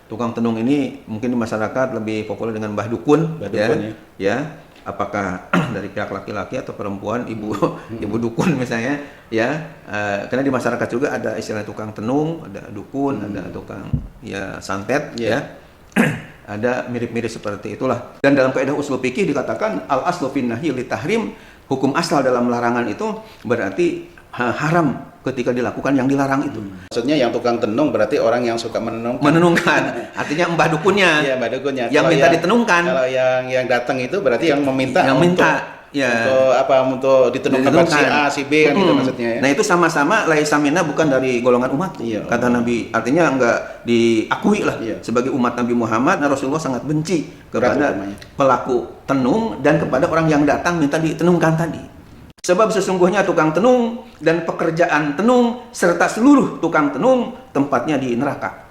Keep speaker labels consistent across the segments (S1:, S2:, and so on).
S1: tukang tenung ini mungkin di masyarakat lebih populer dengan Mbah Dukun,
S2: Mbah Dukun,
S1: ya. Apakah dari pihak laki-laki atau perempuan, ibu dukun misalnya, ya. Karena di masyarakat juga ada istilah tukang tenung, ada dukun, ada tukang ya santet, ya. Ada mirip-mirip seperti itulah. Dan dalam kaidah ushul fikih dikatakan al aslu fin nahyi li tahrim, hukum asal dalam larangan itu berarti haram ketika dilakukan yang dilarang itu.
S2: Maksudnya yang tukang tenung berarti orang yang suka menenungkan.
S1: Menenungkan, artinya mbah dukunnya.
S2: Iya, mbah dukunnya.
S1: Yang
S2: Kalau
S1: minta ditenungkan.
S2: Kalau yang datang itu berarti yang meminta.
S1: Yang minta. Ya.
S2: Untuk apa? Untuk ditenungkan si A, si B kan gitu maksudnya. Ya?
S1: Nah itu sama-sama laisa minna, bukan dari golongan umat.
S2: Iya.
S1: Kata Nabi, artinya enggak diakui lah sebagai umat Nabi Muhammad. Nah, Rasulullah sangat benci kepada pelaku tenung dan kepada orang yang datang minta ditenungkan tadi. Sebab sesungguhnya tukang tenung dan pekerjaan tenung serta seluruh tukang tenung tempatnya di neraka.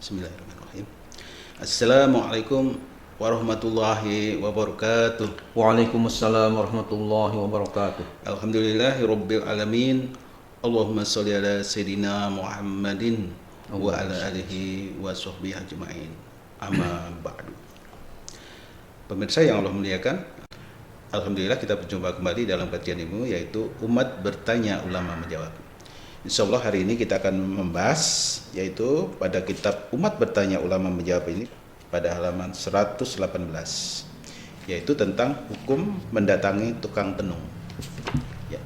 S2: Bismillahirrahmanirrahim. Assalamualaikum warahmatullahi wabarakatuh.
S1: Waalaikumsalam warahmatullahi wabarakatuh.
S2: Alhamdulillahirabbil alamin. Allahumma shalli ala sayidina Muhammadin wa ala alihi wa sahbihi ajmain. Amma ba'du. Pemirsa yang Allah muliakan, alhamdulillah kita berjumpa kembali dalam kajian ilmu yaitu Umat Bertanya Ulama Menjawab. Insyaallah hari ini kita akan membahas yaitu pada kitab Umat Bertanya Ulama Menjawab ini pada halaman 118 yaitu tentang hukum mendatangi tukang tenung. Ya.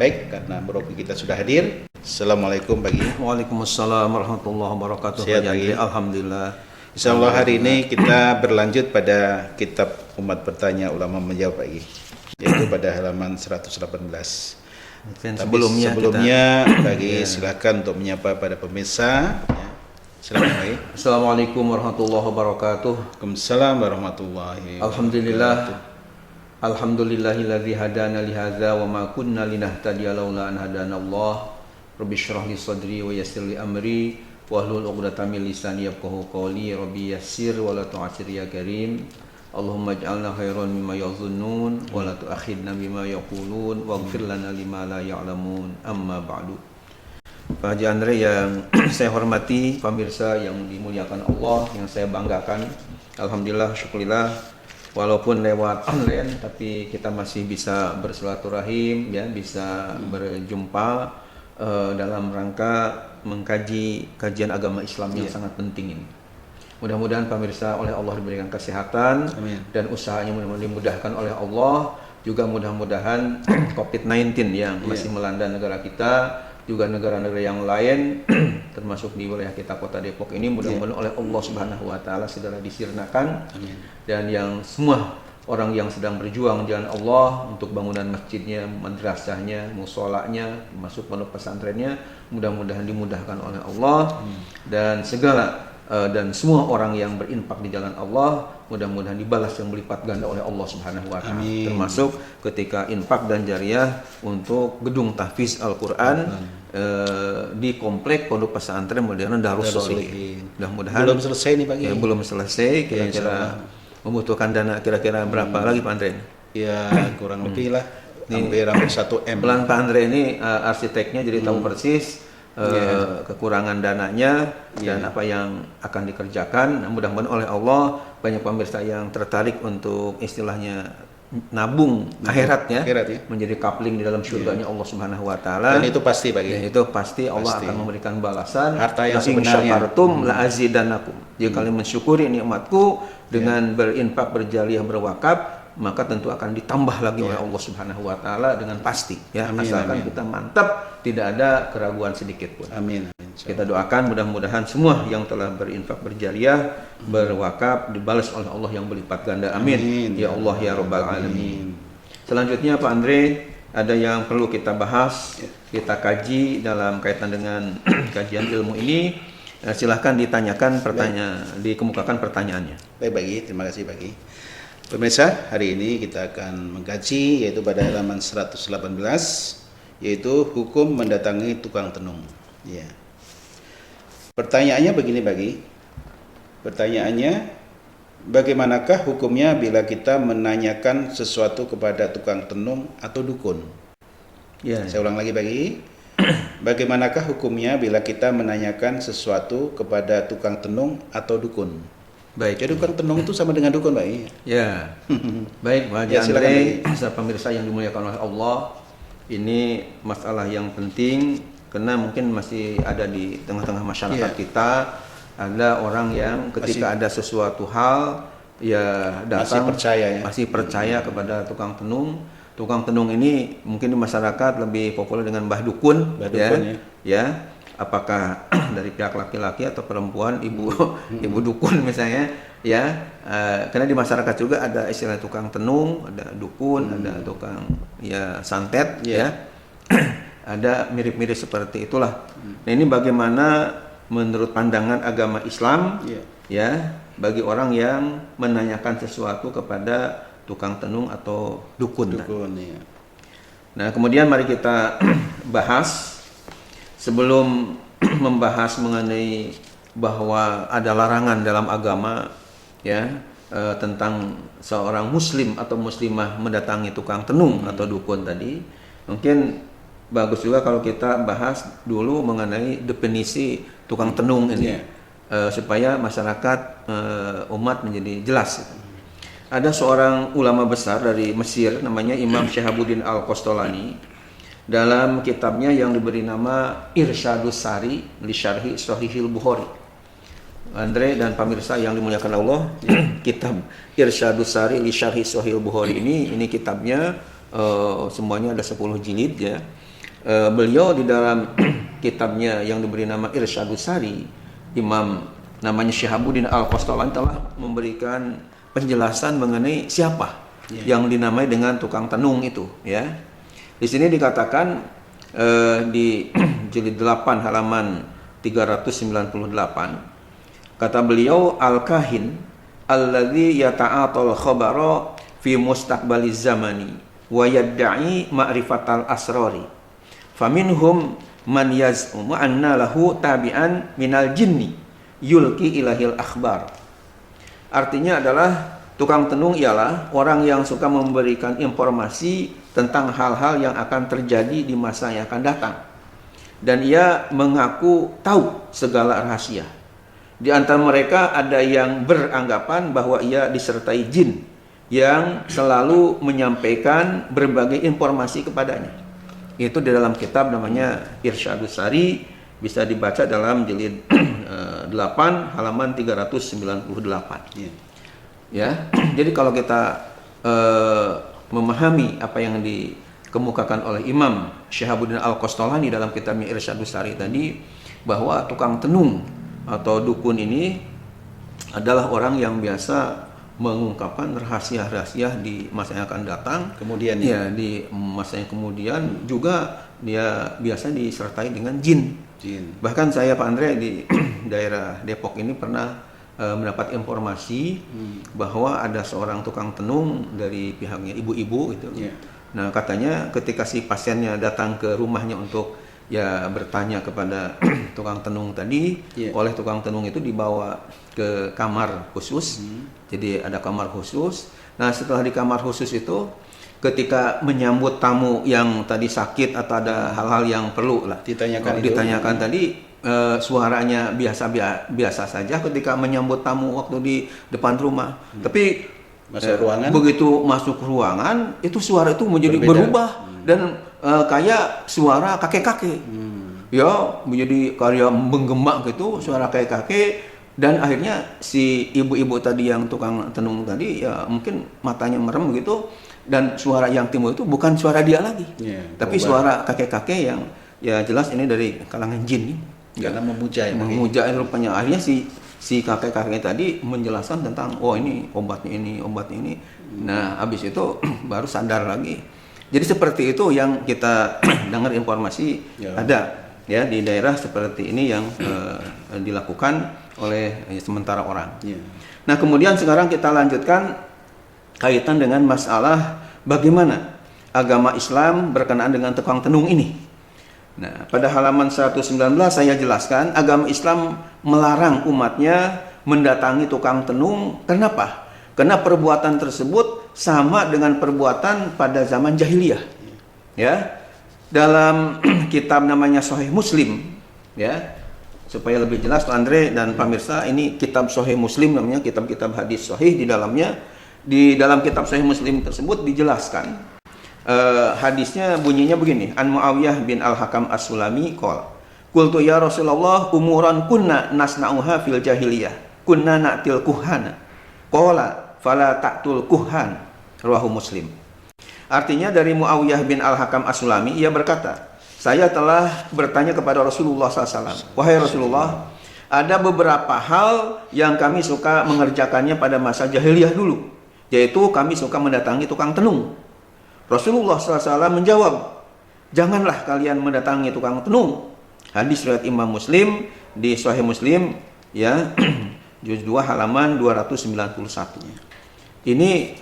S2: Baik, karena merobi kita sudah hadir. Assalamualaikum pagi.
S1: Waalaikumsalam warahmatullahi wabarakatuh.
S2: Sehat pagi.
S1: Alhamdulillah.
S2: Insyaallah hari ini kita berlanjut pada kitab Umat Bertanya Ulama Menjawab pagi yaitu pada halaman 118.
S1: Dan
S2: Tapi
S1: sebelumnya
S2: bagi silakan untuk menyapa pada pemirsa. Ya. Silakan Pak.
S1: Assalamualaikum warahmatullahi wabarakatuh.
S2: Waalaikumsalam warahmatullahi wabarakatuh.
S1: Alhamdulillah. Alhamdulillahilladzi hadana li hadza wa ma kunna linahtadiya laula an hadana Allah. Rabbi shrah li sadri wa yassir li amri wahlul 'uqdatam min lisani yafqahu qawli. Rabbi yassir wa la tu'assir ya karim. Allahumma ij'alna khairan mimma yadhunnun wa la tu'akhidna bima yaqulun waghfir lana lima la ya'lamun. Amma ba'du. Pak Haji Andre yang saya hormati, pemirsa yang dimuliakan Allah, yang saya banggakan. Alhamdulillah, syukurillah, walaupun lewat online, tapi kita masih bisa bersilaturahim, ya, bisa berjumpa dalam rangka mengkaji kajian agama Islam yang sangat penting ini. Mudah-mudahan pemirsa oleh Allah diberikan kesehatan. Amin. Dan usahanya dimudahkan oleh Allah. Juga mudah-mudahan COVID-19 yang masih melanda negara kita, juga negara-negara yang lain termasuk di wilayah kita Kota Depok ini mudah-mudahan oleh Allah Subhanahu wa taala segera disirnakan. Amin. Dan yang semua orang yang sedang berjuang jalan Allah untuk bangunan masjidnya, madrasahnya, musholanya, masuk pondok pesantrennya, mudah-mudahan dimudahkan oleh Allah. Dan segala dan semua orang yang berinfak di jalan Allah mudah-mudahan dibalas yang berlipat ganda oleh Allah Subhanahu wa taala. Termasuk ketika infak dan jariyah untuk gedung tahfiz Al-Qur'an di komplek pondok pesantren modern Darus Sholihin. Mudah-mudahan
S2: belum selesai nih Pak.
S1: Ya, belum selesai, kira-kira membutuhkan dana kira-kira berapa lagi Pak Andre?
S2: Ya, kurang lebih lah. Hampir 1 M.
S1: Pelan Pak Andre ini arsiteknya jadi tahu persis kekurangan dananya dan apa yang akan dikerjakan. Mudah-mudahan oleh Allah banyak pemirsa yang tertarik untuk istilahnya nabung akhiratnya, menjadi coupling di dalam surganya Allah Subhanahu wa taala.
S2: Dan itu pasti Pak.
S1: Ya, itu pasti Allah akan memberikan balasan.
S2: Harta yang sebenarnya.
S1: Syakartum la azidannakum. Jika kalian mensyukuri nikmatku dengan berinfak, berjariah, berwakaf, maka tentu akan ditambah lagi oleh Allah Subhanahu wa taala dengan pasti, ya. Asalkan kita mantap, tidak ada keraguan sedikit pun.
S2: Amin.
S1: Kita doakan mudah-mudahan semua yang telah berinfak, berjariah, berwakaf dibalas oleh Allah yang berlipat ganda. Amin. Ya Allah ya rabbal alamin. Selanjutnya Pak Andre, ada yang perlu kita bahas, kita kaji dalam kaitan dengan kajian ilmu ini. Silahkan ditanyakan dikemukakan pertanyaannya.
S2: Baik Bagi, terima kasih Bagi. Pemirsa, hari ini kita akan mengkaji yaitu pada halaman 118 yaitu hukum mendatangi tukang tenung. Ya. Pertanyaannya begini Bagi, Pertanyaannya, bagaimanakah hukumnya bila kita menanyakan sesuatu kepada tukang tenung atau dukun?
S1: Ya.
S2: Saya ulang lagi bagi. Bagaimanakah hukumnya bila kita menanyakan sesuatu kepada tukang tenung atau dukun?
S1: Baik.
S2: Jadi tukang tenung itu sama dengan dukun, Pak.
S1: Ya. Baik, Pak
S2: Ya, silakan,
S1: Andre, pemirsa yang dimuliakan oleh Allah. Ini masalah yang penting karena mungkin masih ada di tengah-tengah masyarakat kita, ada orang yang ketika ada sesuatu hal ya datang masih percaya kepada tukang tenung. Tukang tenung ini mungkin di masyarakat lebih populer dengan Mbah Dukun, ya. Apakah dari pihak laki-laki atau perempuan, ibu dukun misalnya, ya. Karena di masyarakat juga ada istilah tukang tenung, ada dukun, ada tukang ya santet, ya. Ada mirip-mirip seperti itulah. Nah, ini bagaimana menurut pandangan agama Islam, ya, bagi orang yang menanyakan sesuatu kepada tukang tenung atau dukun.
S2: Ya.
S1: Nah, kemudian mari kita bahas sebelum membahas mengenai bahwa ada larangan dalam agama, ya, tentang seorang muslim atau muslimah mendatangi tukang tenung atau dukun tadi. Mungkin bagus juga kalau kita bahas dulu mengenai definisi tukang tenung ini, supaya masyarakat umat menjadi jelas. Ada seorang ulama besar dari Mesir namanya Imam Syihabuddin Al-Qastolani. Dalam kitabnya yang diberi nama Irsyadus Sari li Syarhi Shahihil Bukhari. Andre dan pemirsa yang dimuliakan Allah, kitab Irsyadus Sari li Syarhi Shahihil Bukhari ini kitabnya semuanya ada 10 jilid, ya. Beliau di dalam kitabnya yang diberi nama Irsyadus Sari, Imam namanya Syihabuddin Al-Qastolani telah memberikan penjelasan mengenai siapa yang dinamai dengan tukang tenung itu, ya. Di sini dikatakan di jilid 8 halaman 398, kata beliau, al-kahin alladzi yata'atal khabara fi mustaqbaliz zamani wa yadda'i ma'rifatal asrari faminhum man yaz'umu anna lahu tabi'an minal jinni yulki ilahil akhbar. Artinya adalah tukang tenung ialah orang yang suka memberikan informasi tentang hal-hal yang akan terjadi di masa yang akan datang. Dan ia mengaku tahu segala rahasia. Di antara mereka ada yang beranggapan bahwa ia disertai jin yang selalu menyampaikan berbagai informasi kepadanya. Itu di dalam kitab namanya Irsyadus Sari, bisa dibaca dalam jilid 8 halaman 398. Ya. Jadi kalau kita memahami apa yang dikemukakan oleh Imam Syihabuddin Al-Qastolani dalam kitabnya Irsyadus Sari tadi, bahwa tukang tenung atau dukun ini adalah orang yang biasa mengungkapkan rahasia-rahasia di masa yang akan datang. Kemudian di masa yang kemudian juga dia biasa disertai dengan jin. Bahkan saya, Pak Andre, di daerah Depok ini pernah mendapat informasi bahwa ada seorang tukang tenung dari pihaknya ibu-ibu gitu. Nah, katanya ketika si pasiennya datang ke rumahnya untuk ya bertanya kepada tukang tenung tadi, oleh tukang tenung itu dibawa ke kamar khusus. Jadi ada kamar khusus. Nah, setelah di kamar khusus itu, ketika menyambut tamu yang tadi sakit atau ada hal-hal yang perlu lah ditanyakan tadi, suaranya biasa saja ketika menyambut tamu waktu di depan rumah. Tapi begitu masuk ruangan, itu suara itu menjadi berubah dan kayak suara kakek-kakek. Ya, menjadi kayak menggema gitu, suara kakek-kakek. Dan akhirnya si ibu-ibu tadi yang tukang tenung tadi ya mungkin matanya merem gitu, dan suara yang timbul itu bukan suara dia lagi, tapi suara kakek-kakek yang ya jelas ini dari kalangan jin.
S2: Karena memuja
S1: rupanya. Akhirnya si kakek-kakek tadi menjelaskan tentang ini obatnya ini. Nah, habis itu baru sadar lagi. Jadi seperti itu yang kita dengar informasi ada ya di daerah seperti ini yang dilakukan oleh sementara orang. Nah, kemudian sekarang kita lanjutkan kaitan dengan masalah bagaimana agama Islam berkenaan dengan tukang tenung ini. Nah, pada halaman 119 saya jelaskan agama Islam melarang umatnya mendatangi tukang tenung. Kenapa? Karena perbuatan tersebut sama dengan perbuatan pada zaman jahiliyah. Ya. Dalam kitab namanya Sahih Muslim, ya. Supaya lebih jelas Pak Andre dan pemirsa, ini kitab Sahih Muslim namanya, kitab-kitab hadis sahih. Di dalam kitab Sahih Muslim tersebut dijelaskan hadisnya bunyinya begini. An Muawiyah bin Al-Hakam As-Sulami qala qultu ya Rasulullah umuran kunna nasna'uha fil jahiliyah kunna na'til kuhana qala fala ta'tul kuhan rawahu Muslim. Artinya dari Muawiyah bin Al-Hakam As-Sulami, ia berkata, saya telah bertanya kepada Rasulullah SAW, wahai Rasulullah, ada beberapa hal yang kami suka mengerjakannya pada masa jahiliyah dulu, yaitu kami suka mendatangi tukang tenung. Rasulullah SAW menjawab, janganlah kalian mendatangi tukang tenung. Hadis riwayat Imam Muslim di Sahih Muslim, ya, juz 2 halaman 291. Ini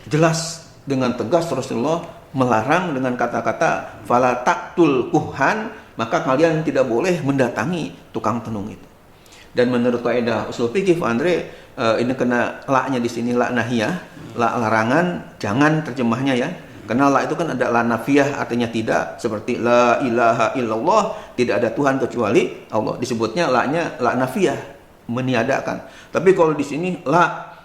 S1: jelas dengan tegas Rasulullah melarang dengan kata-kata fala taqtul kuhan, maka kalian tidak boleh mendatangi tukang tenung itu. Dan menurut kaidah usul fikih Pak Andre, ini kena la-nya di sini, la nahiyah, la larangan, jangan terjemahnya ya. Karena la itu kan ada la nafiyah, artinya tidak, seperti la ilaha illallah, tidak ada Tuhan kecuali Allah. Disebutnya la-nya la nafiyah, meniadakan. Tapi kalau di sini la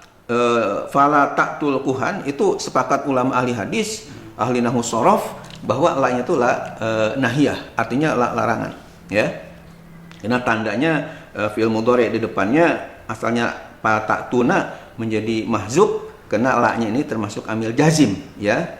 S1: fala taqtul kuhan, itu sepakat ulama ahli hadis, ahli nahwu shorof, bahwa la-nya itu la nahiyah, artinya la larangan, ya. Karena tandanya fi'il mudhari di depannya asalnya pata'tuna menjadi mahzub, karena la-nya ini termasuk amil jazim, ya.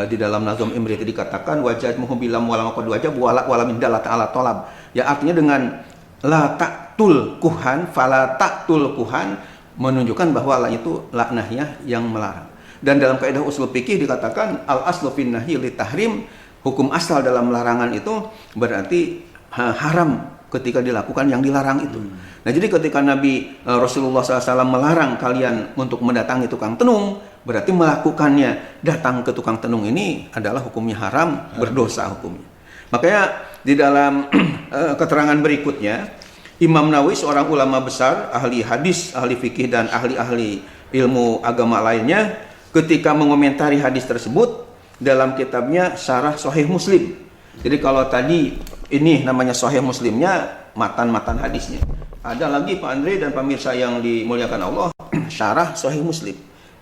S1: Di dalam Nazm Imri itu dikatakan wajadmuhu bilam wala maqad wajab wala min dalat ala talab. Ya, artinya dengan la taqtul kuhan, fala taqtul kuhan, menunjukkan bahwa la itu la nahiyah yang melarang. Dan dalam kaidah usul fikih dikatakan al aslu fin nahyi li tahrim, hukum asal dalam larangan itu berarti haram ketika dilakukan yang dilarang itu. Nah, jadi ketika Nabi Rasulullah SAW melarang kalian untuk mendatangi tukang tenung, berarti melakukannya, datang ke tukang tenung ini adalah hukumnya haram, berdosa hukumnya. Makanya di dalam keterangan berikutnya, Imam Nawawi, seorang ulama besar, ahli hadis, ahli fikih dan ahli-ahli ilmu agama lainnya, ketika mengomentari hadis tersebut dalam kitabnya Syarah Sahih Muslim. Jadi kalau tadi ini namanya Sahih Muslimnya, matan-matan hadisnya. Ada lagi Pak Andre dan pemirsa yang dimuliakan Allah, Syarah Sahih Muslim.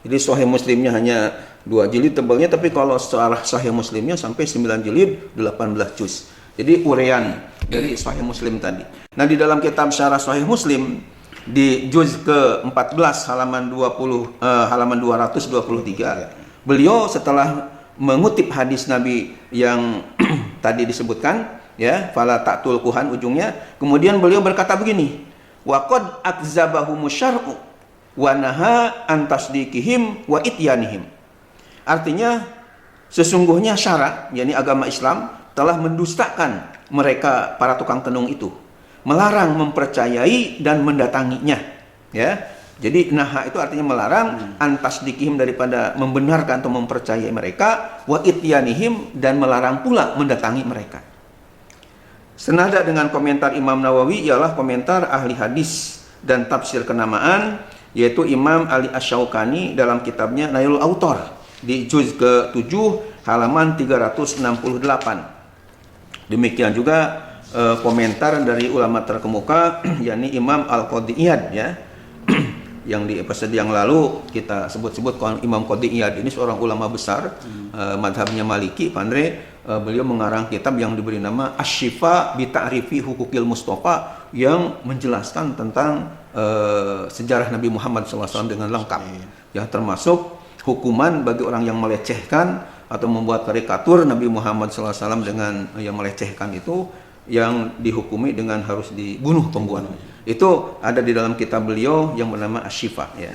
S1: Jadi Sahih Muslimnya hanya 2 jilid tebalnya, tapi kalau Syarah Sahih Muslimnya sampai 9 jilid, 18 juz. Jadi uraian dari Sahih Muslim tadi. Nah, di dalam kitab Syarah Sahih Muslim di juz ke-14 halaman 223, beliau setelah mengutip hadis Nabi yang tadi disebutkan, ya, fala ta'tul kuhan ujungnya, kemudian beliau berkata begini, wa qad akzabahumu syar'u wa naha an tasdiqihim wa ityanihim. Artinya sesungguhnya syara, yakni agama Islam, telah mendustakan mereka para tukang tenung itu, melarang mempercayai dan mendatanginya, ya. Jadi naha itu artinya melarang, antas dikihim daripada membenarkan atau mempercayai mereka, wa ityanihim dan melarang pula mendatangi mereka. Senada dengan komentar Imam Nawawi ialah komentar ahli hadis dan tafsir kenamaan, yaitu Imam Ali Asy-Syaukani dalam kitabnya Nailul Autor di juz ke-7 halaman 368. Demikian juga komentar dari ulama terkemuka, yakni Imam Al-Qadhi Iyad, ya. Yang di episode yang lalu kita sebut-sebut Imam Qadhi Iyad ini seorang ulama besar, madhabnya Maliki, Pak Andre. Beliau mengarang kitab yang diberi nama Asy-Syifa bi Ta'rifi Hukukil Mustafa, yang menjelaskan tentang sejarah Nabi Muhammad SAW dengan lengkap, ya, termasuk hukuman bagi orang yang melecehkan atau membuat karikatur Nabi Muhammad SAW dengan yang melecehkan itu, yang dihukumi dengan harus dibunuh pembuatnya. Itu ada di dalam kitab beliau yang bernama Asy-Syifa, ya.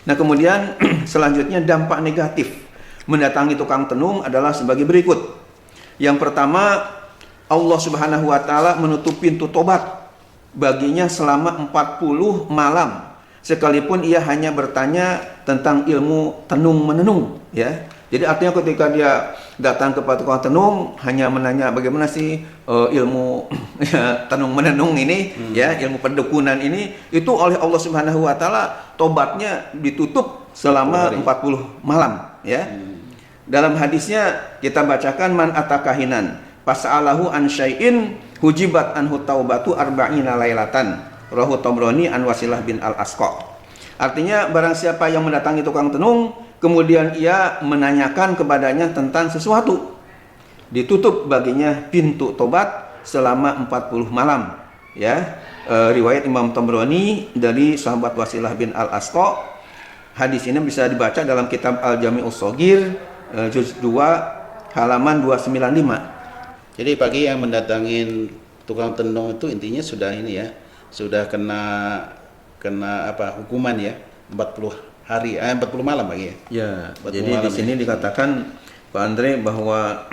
S1: Nah, kemudian selanjutnya dampak negatif mendatangi tukang tenung adalah sebagai berikut. Yang pertama, Allah Subhanahu wa taala menutup pintu tobat baginya selama 40 malam, sekalipun ia hanya bertanya tentang ilmu tenung menenung, ya. Jadi artinya ketika dia datang kepada tukang tenung hanya menanya bagaimana sih ilmu ya, tenung menenung ini, ya ilmu pendukunan ini, itu oleh Allah Subhanahu Wa Taala tobatnya ditutup selama 40 malam, ya. Dalam hadisnya kita bacakan man atakahinan fas'alahu an syai'in hujibat anhu taubatu arba'ina lailatan. Rahu Tabrani an Wasilah bin Al-Asqa. Artinya barang siapa yang mendatangi tukang tenung kemudian ia menanyakan kepadanya tentang sesuatu, ditutup baginya pintu tobat selama 40 malam, ya. Riwayat Imam Tabrani dari sahabat Wasilah bin Al-Asqa. Hadis ini bisa dibaca dalam kitab Al-Jami'us Shaghir juz 2 halaman 295.
S2: Jadi bagi yang mendatangin tukang tenung itu intinya sudah ini ya, sudah kena apa hukuman ya, 40 hari 40 malam bagi ya.
S1: Ya, jadi
S2: malam
S1: di sini
S2: ya.
S1: dikatakan Pak Andre bahwa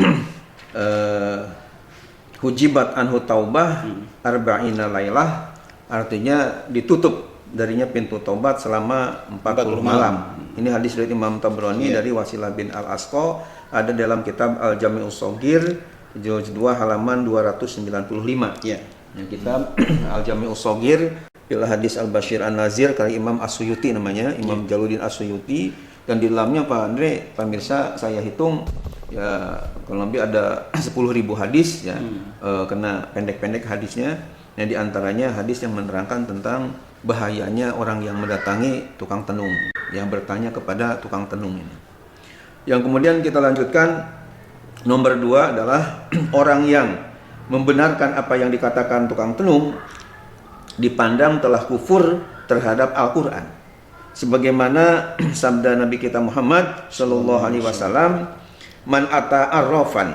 S1: hujibat anhu taubah arba'ina lailah, artinya ditutup darinya pintu taubat selama 40 malam. Ini hadis dari Imam Tabrani dari Wasilah bin Al-Asqa, ada dalam kitab Al-Jami'us Shaghir juz 2 halaman 295.
S2: Ya.
S1: Yang kitab Al-Jami'us Shaghir ila hadis Al-Bashir An-Nazir kali Imam As-Suyuti namanya, Imam Jaluddin As-Suyuti, dan di dalamnya Pak Andre, pemirsa, saya hitung ya kurang lebih ada 10.000 hadis ya, kena pendek-pendek hadisnya. Yang diantaranya hadis yang menerangkan tentang bahayanya orang yang mendatangi tukang tenung, yang bertanya kepada tukang tenung ini. Yang kemudian kita lanjutkan, nomor 2 adalah orang yang membenarkan apa yang dikatakan tukang tenung dipandang telah kufur terhadap Al-Quran. Sebagaimana sabda Nabi kita Muhammad Sallallahu Alaihi Wasallam, man ata arrafan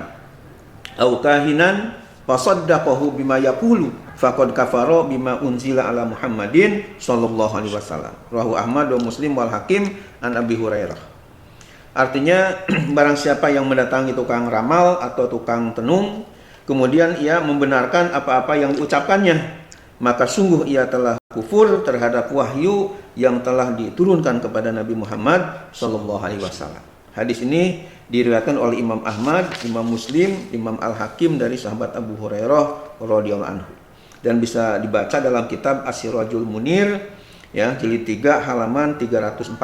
S1: au kahinan fasaddaqahu bima yaqulu faqad kafara bima unzila ala Muhammadin Sallallahu Alaihi Wasallam. Rawahu Ahmad wa Muslim wal Hakim an Abi Hurairah. Artinya barang siapa yang mendatangi tukang ramal atau tukang tenung kemudian ia membenarkan apa-apa yang diucapkannya, maka sungguh ia telah kufur terhadap wahyu yang telah diturunkan kepada Nabi Muhammad Sallallahu Alaihi Wasallam. Hadis ini diriwayatkan oleh Imam Ahmad, Imam Muslim, Imam Al-Hakim dari sahabat Abu Hurairah radhiyallahu anhu, dan bisa dibaca dalam kitab As-Sirajul Munir ya, jilid 3 halaman 314.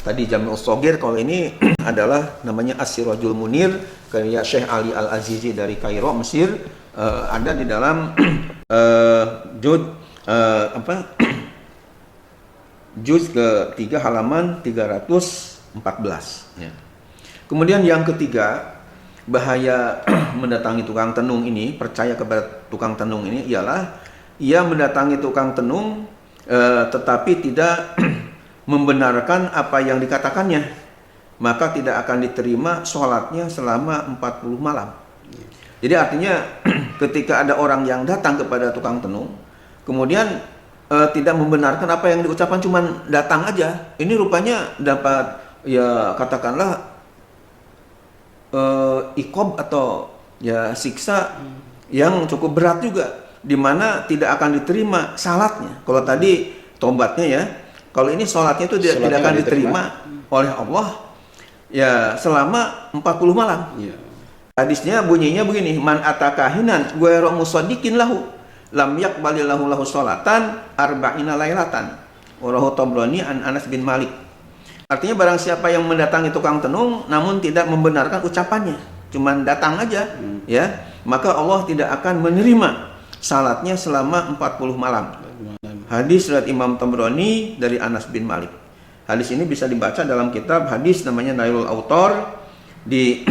S1: Tadi Jami'us Shaghir, kalau ini adalah namanya As-Sirajul Munir karya Syekh Ali Al-Azizi dari Kairo, Mesir. Ada di dalam juz ke-3 halaman 314 ya. Kemudian yang ketiga, bahaya mendatangi tukang tenung ini, percaya kepada tukang tenung ini ialah ia mendatangi tukang tenung tetapi tidak membenarkan apa yang dikatakannya, maka tidak akan diterima sholatnya selama 40 malam. Jadi artinya ketika ada orang yang datang kepada tukang tenung kemudian tidak membenarkan apa yang diucapkan, cuman datang aja, ini rupanya dapat ya katakanlah iqab atau ya siksa yang cukup berat juga, di mana tidak akan diterima salatnya. Kalau tadi tobatnya ya, kalau ini salatnya itu tidak akan diterima oleh Allah ya selama 40 malam.
S2: Ya.
S1: Hadisnya bunyinya begini, man atakahinan ghairu musaddiqin lahu lam yaqbalillahu lahu sholatan arba'ina lailatan. Rawahu Tabrani an Anas bin Malik. Artinya barang siapa yang mendatangi tukang tenung namun tidak membenarkan ucapannya, cuman datang aja ya, maka Allah tidak akan menerima salatnya selama 40 malam. Hadis riwayat Imam Tabrani dari Anas bin Malik. Hadis ini bisa dibaca dalam kitab hadis namanya Nailul Autor di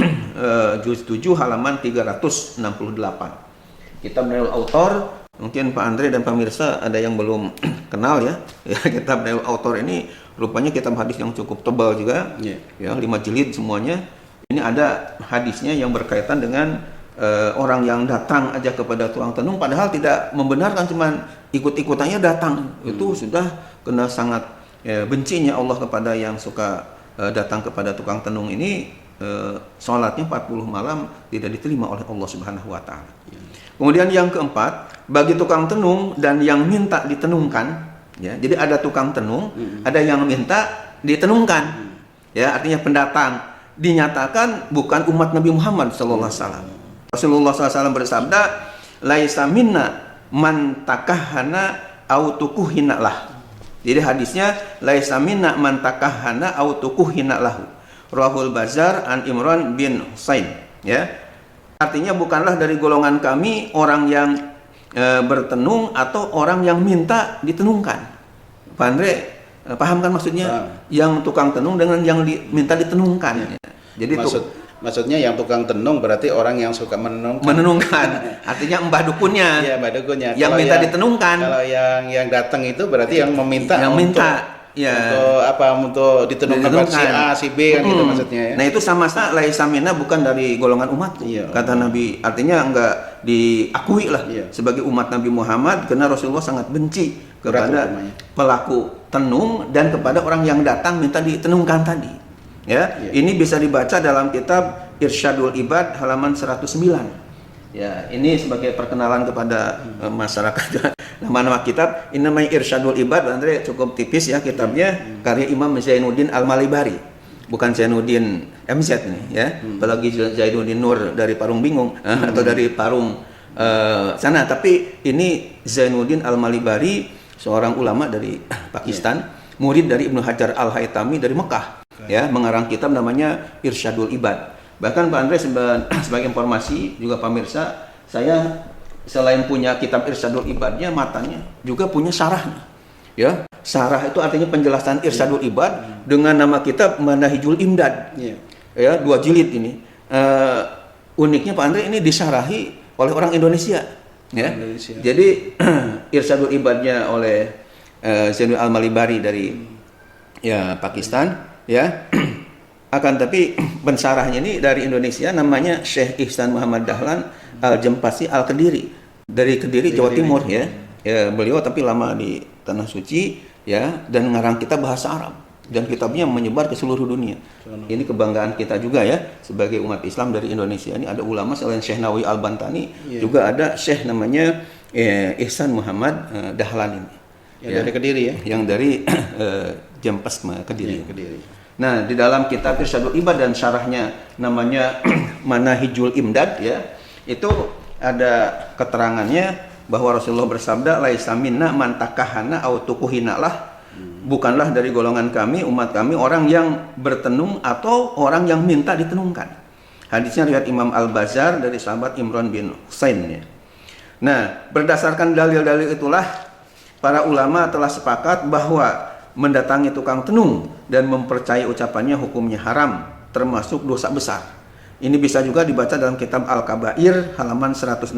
S1: juz 7 halaman 368. Kitab Nailul Autor, mungkin Pak Andre dan pemirsa ada yang belum kenal ya. Kitab Nailul Autor ini rupanya kitab hadis yang cukup tebal juga, ya 5 jilid semuanya. Ini ada hadisnya yang berkaitan dengan orang yang datang aja kepada tukang tenung padahal tidak membenarkan, cuman ikut-ikutannya datang. Itu sudah kena sangat bencinya Allah kepada yang suka datang kepada tukang tenung ini. Sholatnya 40 malam tidak diterima oleh Allah Subhanahu wa Ta'ala. Kemudian yang keempat, bagi tukang tenung dan yang minta ditenungkan ya, jadi ada tukang tenung, ada yang minta ditenungkan. Ya, artinya pendatang. Dinyatakan bukan umat Nabi Muhammad sallallahu alaihi wasallam. Rasulullah SAW bersabda, "Laisa minna man takahhana au tukuhina lah." Jadi hadisnya, "Laisa minna man takahhana au tukuhina lahu." Rahul Bazar an Imran bin Husain. Ya. Artinya bukanlah dari golongan kami orang yang bertenung atau orang yang minta ditenungkan. Pak Andre, paham kan maksudnya? Yang tukang tenung dengan yang minta ditenungkan. Jadi
S2: maksudnya yang tukang tenung berarti orang yang suka menenungkan.
S1: Menenungkan. Artinya mbah dukunnya.
S2: Iya, mbah dukunnya.
S1: Yang
S2: kalau
S1: minta ditenungkan.
S2: Kalau yang datang itu berarti yang meminta
S1: yang minta. Ya.
S2: Untuk apa? Untuk ditenungkan si A, si B kan gitu maksudnya ya.
S1: Nah, itu sama laisa minna bukan dari golongan umat.
S2: Iya.
S1: Kata Nabi. Artinya enggak diakui lah sebagai umat Nabi Muhammad karena Rasulullah sangat benci kepada pelaku tenung dan kepada orang yang datang minta ditenungkan tadi. Ya, ini bisa dibaca dalam kitab Irsyadul Ibad halaman 109. Ya, ini sebagai perkenalan kepada masyarakat. Nama-nama kitab ini namanya Irsyadul Ibad, Andre, cukup tipis ya kitabnya, karya Imam Zainuddin Al-Malibari. Bukan Zainuddin MZ nih ya. Apalagi Zainuddin Nur dari Parung Bingung atau dari Parung sana, tapi ini Zainuddin Al-Malibari, seorang ulama dari Pakistan, murid dari Ibnu Hajar Al-Haytami dari Mekah. Ya, mengarang kitab namanya Irsyadul Ibad. Bahkan Pak Andre sebagai informasi juga pemirsa, saya selain punya kitab Irsyadul Ibadnya, matanya juga punya syarahnya. Ya, syarah itu artinya penjelasan Irsyadul Ibad dengan nama kitab Manahijul Imdad. Ya, 2 jilid ini. Uniknya Pak Andre ini disyarahi oleh orang Indonesia. Ya. Jadi Irsyadul Ibadnya oleh Zainuddin Al-Malibari dari Pakistan. Ya, akan tapi pensarahnya ini dari Indonesia, namanya Syekh Ihsan Muhammad Dahlan Al-Jempasi Al-Kediri dari Kediri, Jawa Timur ya. Beliau tapi lama di Tanah Suci ya, dan ngarang kitab bahasa Arab dan kitabnya menyebar ke seluruh dunia. Ini kebanggaan kita juga ya sebagai umat Islam dari Indonesia. Ini ada ulama selain Syekh Nawawi Al-Bantani, juga ada Syekh namanya Ihsan Muhammad Dahlan ini.
S2: Dari Kediri ya.
S1: Yang dari Jempas Kediri. Nah, di dalam kitab Irsyadul Ibad dan syarahnya namanya Manahijul Imdad ya, itu ada keterangannya bahwa Rasulullah bersabda, "Laisa minna man takahhana au tukuhina lah." Bukanlah dari golongan kami, umat kami, orang yang bertenung atau orang yang minta ditenungkan. Hadisnya riwayat Imam Al-Bazar dari sahabat Imran bin Husain ya. Nah, berdasarkan dalil-dalil itulah para ulama telah sepakat bahwa mendatangi tukang tenung dan mempercayai ucapannya hukumnya haram, termasuk dosa besar. Ini bisa juga dibaca dalam kitab Al-Kabair halaman 169,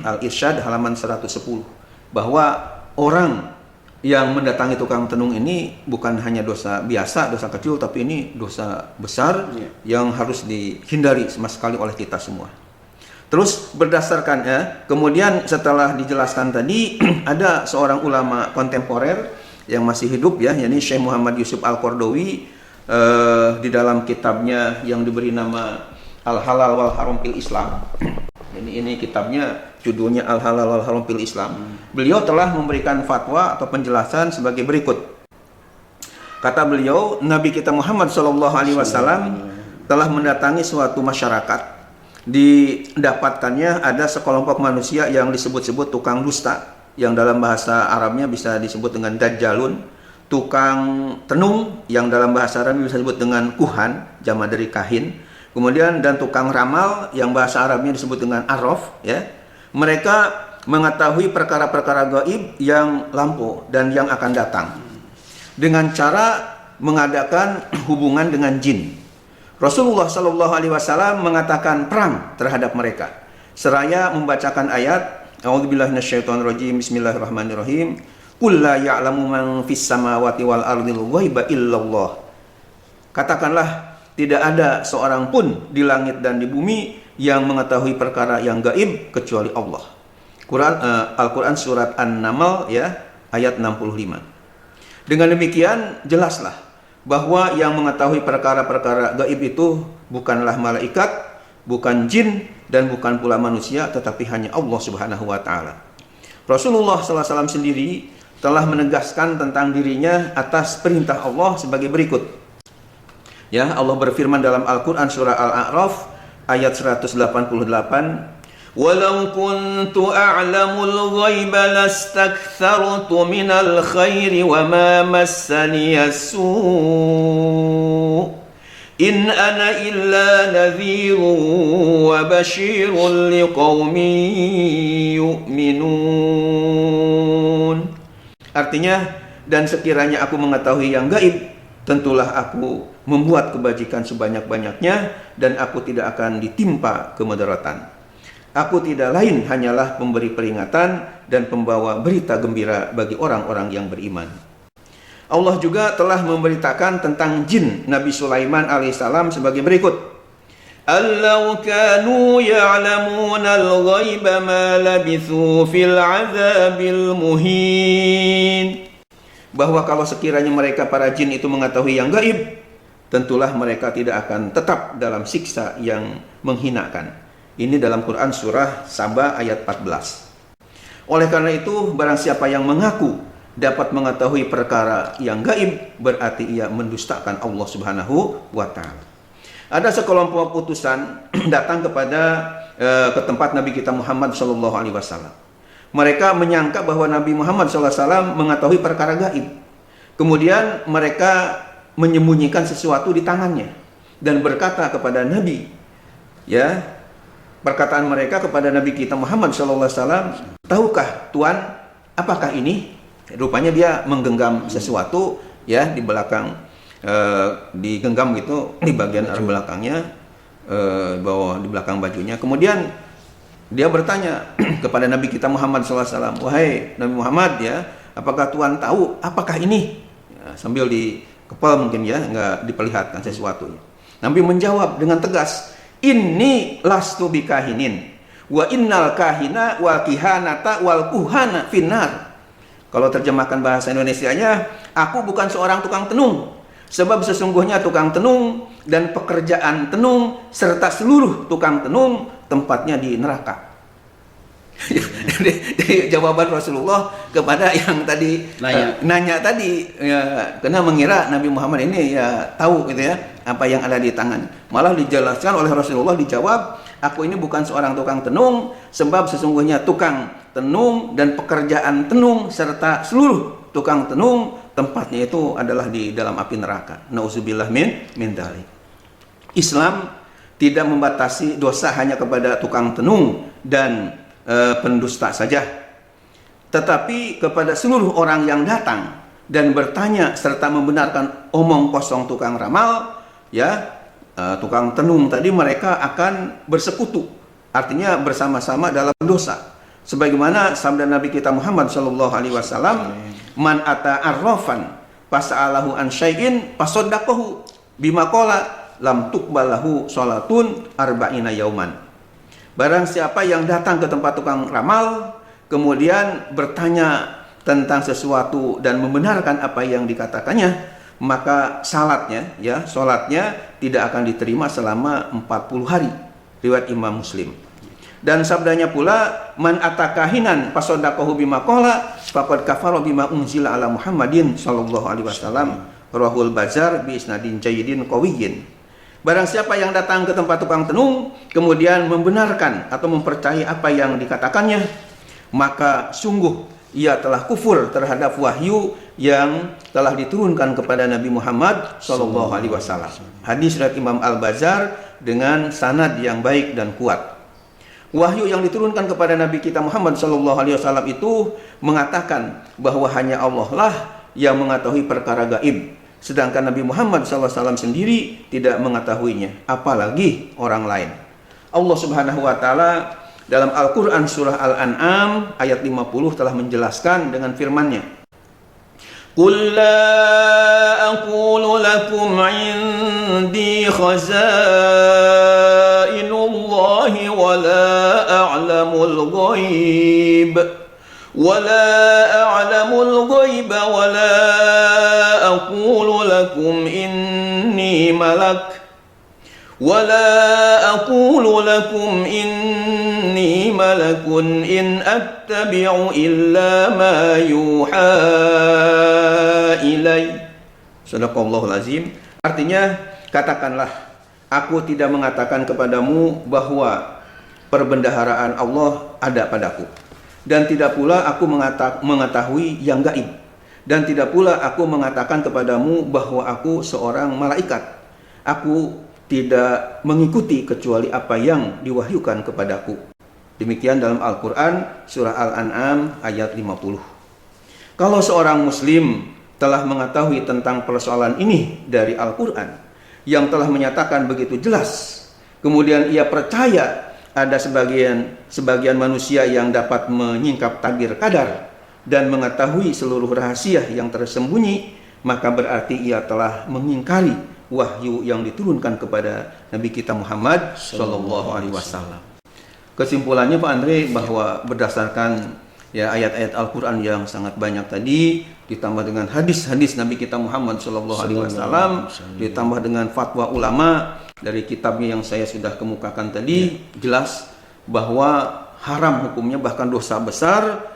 S1: Al-Irsyad halaman 110, bahwa orang yang mendatangi tukang tenung ini bukan hanya dosa biasa, dosa kecil, tapi ini dosa besar yang harus dihindari sama sekali oleh kita semua. Terus berdasarkannya, kemudian setelah dijelaskan tadi, ada seorang ulama kontemporer yang masih hidup ya, yakni Syekh Muhammad Yusuf Al-Qardawi, di dalam kitabnya yang diberi nama Al-Halal wal Haram fil Islam. Ini kitabnya judulnya Al-Halal wal Haram fil Islam. Beliau telah memberikan fatwa atau penjelasan sebagai berikut. Kata beliau, Nabi kita Muhammad SAW telah mendatangi suatu masyarakat. Didapatkannya ada sekelompok manusia yang disebut-sebut tukang dusta, yang dalam bahasa Arabnya bisa disebut dengan dajjalun, tukang tenung yang dalam bahasa Arabnya bisa disebut dengan kuhan, jamak dari kahin, kemudian dan tukang ramal yang bahasa Arabnya disebut dengan arraf ya. Mereka mengetahui perkara-perkara gaib yang lampau dan yang akan datang dengan cara mengadakan hubungan dengan jin. Rasulullah SAW mengatakan perang terhadap mereka seraya membacakan ayat A'udzubillahi minasyaitonirrajim. Bismillahirrahmanirrahim. Qul la ya'lamu man fis samawati wal ardil ghaiba illallah. Katakanlah, tidak ada seorang pun di langit dan di bumi yang mengetahui perkara yang gaib kecuali Allah. Al-Qur'an surat An-Naml ya, ayat 65. Dengan demikian jelaslah bahwa yang mengetahui perkara-perkara gaib itu bukanlah malaikat, bukan jin, dan bukan pula manusia, tetapi hanya Allah Subhanahu wa Ta'ala. Rasulullah SAW sendiri telah menegaskan tentang dirinya atas perintah Allah sebagai berikut. Ya, Allah berfirman dalam Al-Qur'an surah Al-A'raf ayat 188, "Walau kuntu a'lamul ghaiba lastakthartu minal khairi wa ma massaniyas su' in ana illa nadhirun wa basyirun liqaumin yu'minun." Artinya, dan sekiranya aku mengetahui yang gaib, tentulah aku membuat kebajikan sebanyak-banyaknya dan aku tidak akan ditimpa kemudaratan. Aku tidak lain hanyalah pemberi peringatan dan pembawa berita gembira bagi orang-orang yang beriman. Allah juga telah memberitakan tentang jin Nabi Sulaiman alaihissalam sebagai berikut. "Allau kanu ya'lamuna al-ghaiba ma labithu fil 'adzabil muhin." Bahwa kalau sekiranya mereka para jin itu mengetahui yang gaib, tentulah mereka tidak akan tetap dalam siksa yang menghinakan. Ini dalam Quran surah Saba ayat 14. Oleh karena itu, barang siapa yang mengaku dapat mengetahui perkara yang gaib, berarti ia mendustakan Allah Subhanahu wa taala. Ada sekelompok utusan datang ke tempat Nabi kita Muhammad sallallahu alaihi wasallam. Mereka menyangka bahwa Nabi Muhammad sallallahu alaihi wasallam mengetahui perkara gaib. Kemudian mereka menyembunyikan sesuatu di tangannya dan berkata kepada Nabi, ya, perkataan mereka kepada Nabi kita Muhammad sallallahu alaihi wasallam, "Tahukah Tuhan apakah ini?" Rupanya dia menggenggam sesuatu ya di belakang, digenggam gitu di bagian arah belakangnya, bawah di belakang bajunya. Kemudian dia bertanya kepada Nabi kita Muhammad SAW, "Wahai Nabi Muhammad, ya, apakah Tuhan tahu apakah ini?" Ya, sambil dikepal mungkin ya, nggak diperlihatkan sesuatunya. Nabi menjawab dengan tegas, "Inni lastu bikahinin, wa innal kahina wal kihanata wal kuhana finnar." Kalau terjemahkan bahasa Indonesianya, aku bukan seorang tukang tenung, sebab sesungguhnya tukang tenung dan pekerjaan tenung serta seluruh tukang tenung tempatnya di neraka. Jadi jawaban Rasulullah kepada yang tadi nanya tadi, ya, karena mengira Nabi Muhammad ini ya tahu gitu ya apa yang ada di tangan. Malah dijelaskan oleh Rasulullah, dijawab, "Aku ini bukan seorang tukang tenung, sebab sesungguhnya tukang tenung dan pekerjaan tenung serta seluruh tukang tenung tempatnya itu adalah di dalam api neraka." Nauzubillah min dzalik. Islam tidak membatasi dosa hanya kepada tukang tenung dan pendusta saja, tetapi kepada seluruh orang yang datang dan bertanya serta membenarkan omong kosong tukang ramal, ya, tukang tenung tadi, mereka akan bersekutu, artinya bersama-sama dalam dosa. Sebagaimana sabda Nabi kita Muhammad sallallahu alaihi wasallam, "Man ata arrafan fas'alahu an syai'in fasaddaqahu bima qala lam tuqbalahu salatun arba'ina yauman." Barang siapa yang datang ke tempat tukang ramal, kemudian bertanya tentang sesuatu dan membenarkan apa yang dikatakannya, maka salatnya tidak akan diterima selama 40 hari. Riwayat Imam Muslim. Dan sabdanya pula, "Man atakahinan fasodaqahu bima qala faqad kafara bima unzila ala Muhammadin sallallahu alaihi wasallam." Rahul Bazar bi isnadin jayyidin qawiyyin. Barang siapa yang datang ke tempat tukang tenung kemudian membenarkan atau mempercayai apa yang dikatakannya, maka sungguh ia telah kufur terhadap wahyu yang telah diturunkan kepada Nabi Muhammad sallallahu alaihi wasallam. Hadis riwayat Imam Al-Bazar dengan sanad yang baik dan kuat. Wahyu yang diturunkan kepada Nabi kita Muhammad sallallahu alaihi wasallam itu mengatakan bahwa hanya Allah lah yang mengetahui perkara gaib, sedangkan Nabi Muhammad SAW sendiri tidak mengetahuinya, apalagi orang lain. Allah Subhanahu wa taala dalam Al-Qur'an surah Al-An'am ayat 50 telah menjelaskan dengan firman-Nya, "Qul la aqulu lakum 'indi khaza'inullahi wa la a'lamul ghaib ولا أعلم الغيب ولا أقول لكم إني ملك إن أتبع إلا ما يوحى إلي." Sadaqallahul azim. Artinya, katakanlah, aku tidak mengatakan kepadamu bahwa perbendaharaan Allah ada padaku, dan tidak pula aku mengetahui yang gaib, dan tidak pula aku mengatakan kepadamu bahwa aku seorang malaikat. Aku tidak mengikuti kecuali apa yang diwahyukan kepadaku. Demikian dalam Al-Quran surah Al-An'am ayat 50. Kalau seorang muslim telah mengetahui tentang persoalan ini dari Al-Quran yang telah menyatakan begitu jelas, kemudian ia percaya ada sebagian manusia yang dapat menyingkap takdir qadar dan mengetahui seluruh rahasia yang tersembunyi, maka berarti ia telah mengingkari wahyu yang diturunkan kepada Nabi kita Muhammad sallallahu alaihi wasallam. Kesimpulannya Pak Andre, bahwa berdasarkan ayat-ayat Al-Quran yang sangat banyak tadi, ditambah dengan hadis-hadis Nabi kita Muhammad sallallahu alaihi wasallam, ditambah dengan fatwa ulama dari kitabnya yang saya sudah kemukakan tadi, jelas bahwa haram hukumnya, bahkan dosa besar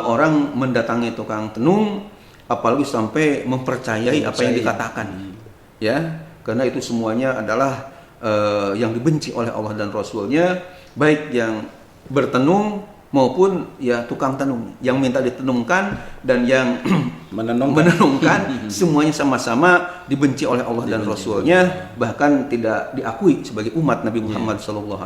S1: orang mendatangi tukang tenung, apalagi sampai mempercayai apa yang dikatakan. Ya, karena itu semuanya adalah yang dibenci oleh Allah dan Rasulnya, baik yang bertenung maupun tukang tenung, yang minta ditenungkan dan yang menenungkan, semuanya sama-sama dibenci oleh Allah dan Rasulnya, bahkan tidak diakui sebagai umat Nabi Muhammad SAW.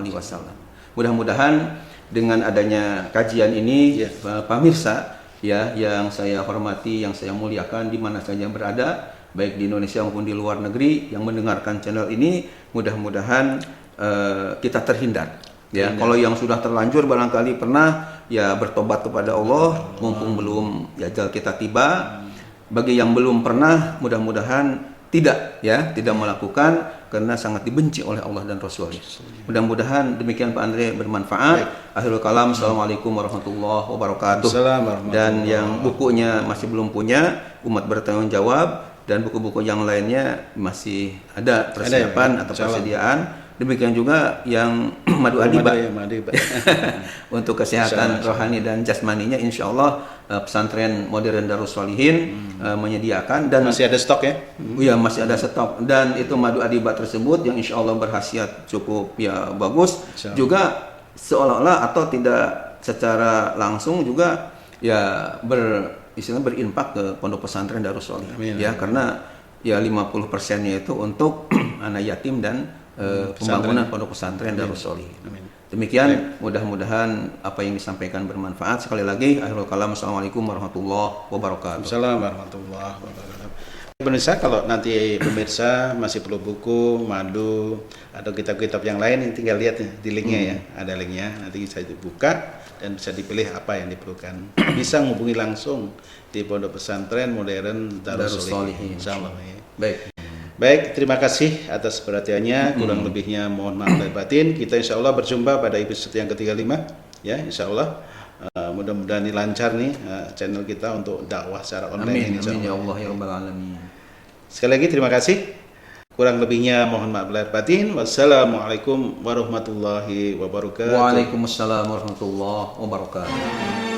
S1: Mudah-mudahan dengan adanya kajian ini, pemirsa yang saya hormati, yang saya muliakan di mana saja berada, baik di Indonesia maupun di luar negeri yang mendengarkan channel ini, mudah-mudahan kita terhindar. Kalau yang sudah terlanjur barangkali pernah bertobat kepada Allah mumpung belum ajal kita tiba. Bagi yang belum pernah, mudah-mudahan tidak melakukan, karena sangat dibenci oleh Allah dan Rasul. Mudah-mudahan demikian Pak Andre, bermanfaat. Akhirul kalam, assalamualaikum warahmatullahi wabarakatuh. Dan yang bukunya masih belum punya, umat bertanggung jawab, dan buku-buku yang lainnya masih ada persiapan atau persediaan. Demikian juga yang madu adiba untuk kesehatan rohani dan jasmaninya, insya Allah pesantren modern Darus Sholihin menyediakan, dan
S2: masih ada stok ya?
S1: Iya, masih ada stok, dan itu madu adiba tersebut yang insya Allah berkhasiat cukup bagus, juga seolah-olah atau tidak secara langsung juga berinfak ke pondok pesantren Darus Sholihin. Karena 50%-nya itu untuk anak yatim dan pembangunan pondok pesantren Darus Sholihin. Demikian, mudah-mudahan apa yang disampaikan bermanfaat. Sekali lagi, akhirul kalam, assalamualaikum warahmatullahi wabarakatuh.
S2: Assalamualaikum warahmatullahi wabarakatuh. Pemirsa, kalau nanti pemirsa masih perlu buku, madu, atau kitab-kitab yang lain, tinggal lihat di linknya ada linknya, nanti bisa dibuka dan bisa dipilih apa yang diperlukan. Bisa menghubungi langsung di pondok pesantren modern Darus Sholihin. Insyaallah. Baik, terima kasih atas perhatiannya. Kurang lebihnya mohon maaf lahir batin. Kita insya Allah berjumpa pada episode yang ke-35. Insya Allah. Mudah-mudahan ini lancar nih channel kita untuk dakwah secara online.
S1: Amin ya Allah ya Rabbal Alamin.
S2: Sekali lagi terima kasih. Kurang lebihnya mohon maaf lahir batin. Wassalamualaikum warahmatullahi wabarakatuh.
S1: Waalaikumsalam warahmatullahi wabarakatuh.